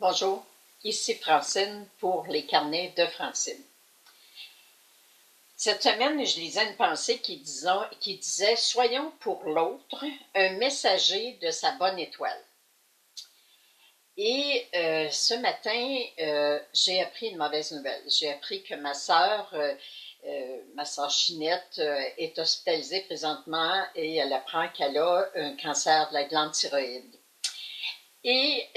Bonjour, ici Francine pour les carnets de Francine. Cette semaine, je lisais une pensée qui disait « Soyons pour l'autre un messager de sa bonne étoile ». Et ce matin, j'ai appris une mauvaise nouvelle. J'ai appris que ma sœur Ginette, est hospitalisée présentement et elle apprend qu'elle a un cancer de la glande thyroïde. Et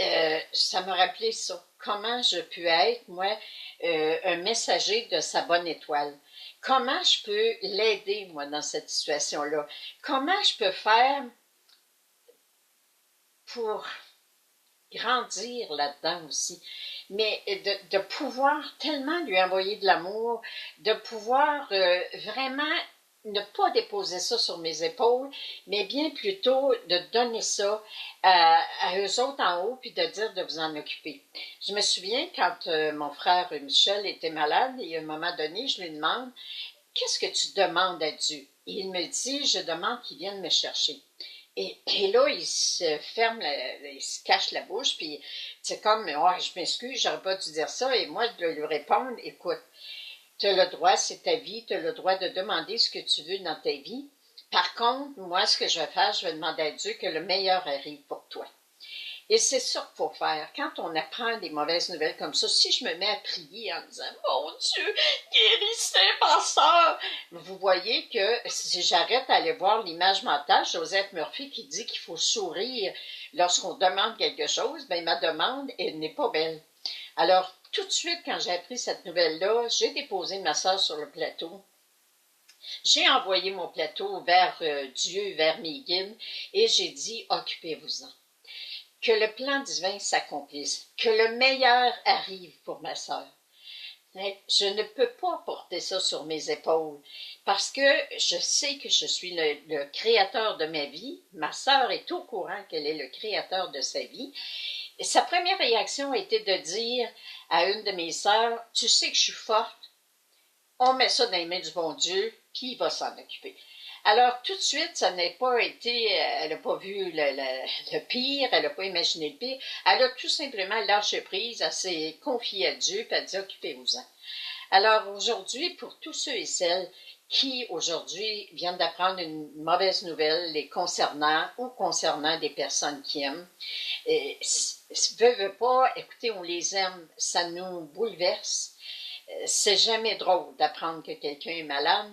ça m'a rappelé ça. Comment je peux être, moi, un messager de sa bonne étoile? Comment je peux l'aider, moi, dans cette situation-là? Comment je peux faire pour grandir là-dedans aussi? Mais de pouvoir tellement lui envoyer de l'amour, de pouvoir vraiment ne pas déposer ça sur mes épaules, mais bien plutôt de donner ça à eux autres en haut, puis de dire de vous en occuper. Je me souviens quand mon frère Michel était malade, et à un moment donné, je lui demande « Qu'est-ce que tu demandes à Dieu? » Et il me dit « Je demande qu'il vienne me chercher. » Et là, il se ferme, il se cache la bouche, puis c'est comme « Oh, je m'excuse, j'aurais pas dû dire ça. » Et moi, de lui répondre « Écoute, tu as le droit, c'est ta vie, tu as le droit de demander ce que tu veux dans ta vie. Par contre, moi, ce que je vais faire, je vais demander à Dieu que le meilleur arrive pour toi. » Et c'est ça qu'il faut faire. Quand on apprend des mauvaises nouvelles comme ça, si je me mets à prier en disant « Mon Dieu, guérissez ma sœur! » Vous voyez que si j'arrête d'aller voir l'image mentale, Joseph Murphy qui dit qu'il faut sourire lorsqu'on demande quelque chose, bien ma demande, elle n'est pas belle. Alors, tout de suite, quand j'ai appris cette nouvelle-là, j'ai déposé ma sœur sur le plateau. J'ai envoyé mon plateau vers Dieu, vers mes guides, et j'ai dit « Occupez-vous-en. » Que le plan divin s'accomplisse, que le meilleur arrive pour ma sœur. Je ne peux pas porter ça sur mes épaules parce que je sais que je suis le créateur de ma vie. Ma sœur est au courant qu'elle est le créateur de sa vie. Et sa première réaction a été de dire à une de mes sœurs, « Tu sais que je suis forte, on met ça dans les mains du bon Dieu, puis il va s'en occuper. » Alors, tout de suite, ça n'a pas été, elle n'a pas vu le pire, elle n'a pas imaginé le pire, elle a tout simplement lâché prise, elle s'est confiée à Dieu, puis elle a dit « Occupez-vous-en. » Alors, aujourd'hui, pour tous ceux et celles qui, aujourd'hui, viennent d'apprendre une mauvaise nouvelle les concernant ou concernant des personnes qui aiment, veut pas, écoutez, on les aime, ça nous bouleverse. C'est jamais drôle d'apprendre que quelqu'un est malade,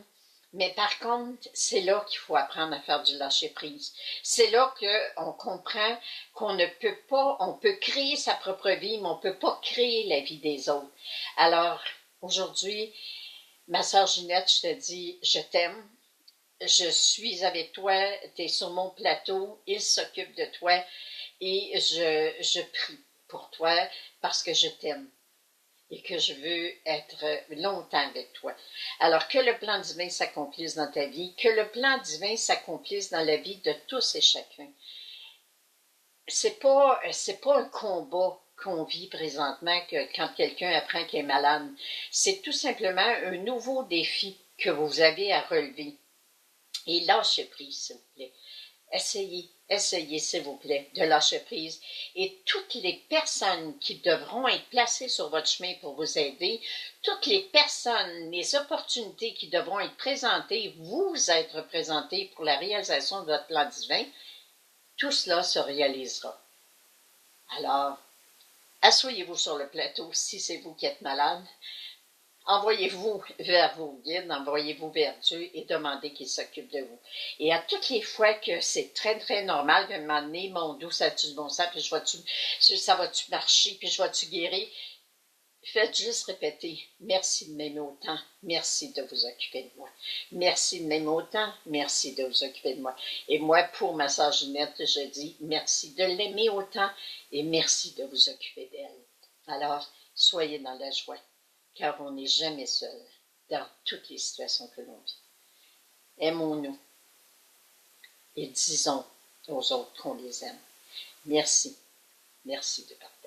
mais par contre, c'est là qu'il faut apprendre à faire du lâcher-prise. C'est là qu'on comprend qu'on ne peut pas, on peut créer sa propre vie, mais on ne peut pas créer la vie des autres. Alors, aujourd'hui, ma sœur Ginette, je te dis, je t'aime, je suis avec toi, tu es sur mon plateau, il s'occupe de toi et je prie pour toi parce que je t'aime et que je veux être longtemps avec toi. Alors, que le plan divin s'accomplisse dans ta vie, que le plan divin s'accomplisse dans la vie de tous et chacun. C'est pas un combat qu'on vit présentement que quand quelqu'un apprend qu'il est malade. C'est tout simplement un nouveau défi que vous avez à relever. Et lâchez prise, s'il vous plaît. Essayez, s'il vous plaît, de lâcher prise. Et toutes les personnes qui devront être placées sur votre chemin pour vous aider, toutes les personnes, les opportunités qui devront être présentées, vous être présentées pour la réalisation de votre plan divin, tout cela se réalisera. Alors, asseyez-vous sur le plateau si c'est vous qui êtes malade. Envoyez-vous vers vos guides, envoyez-vous vers Dieu et demandez qu'il s'occupe de vous. Et à toutes les fois que c'est très, très normal qu'à un moment donné, mon dos, ça a-tu du bon sens, puis ça va-tu marcher, puis je vais-tu guérir? Faites juste répéter, merci de m'aimer autant, merci de vous occuper de moi. Merci de m'aimer autant, merci de vous occuper de moi. Et moi, pour ma sœur Ginette, je dis merci de l'aimer autant et merci de vous occuper d'elle. Alors, soyez dans la joie, car on n'est jamais seul dans toutes les situations que l'on vit. Aimons-nous et disons aux autres qu'on les aime. Merci, merci de partager.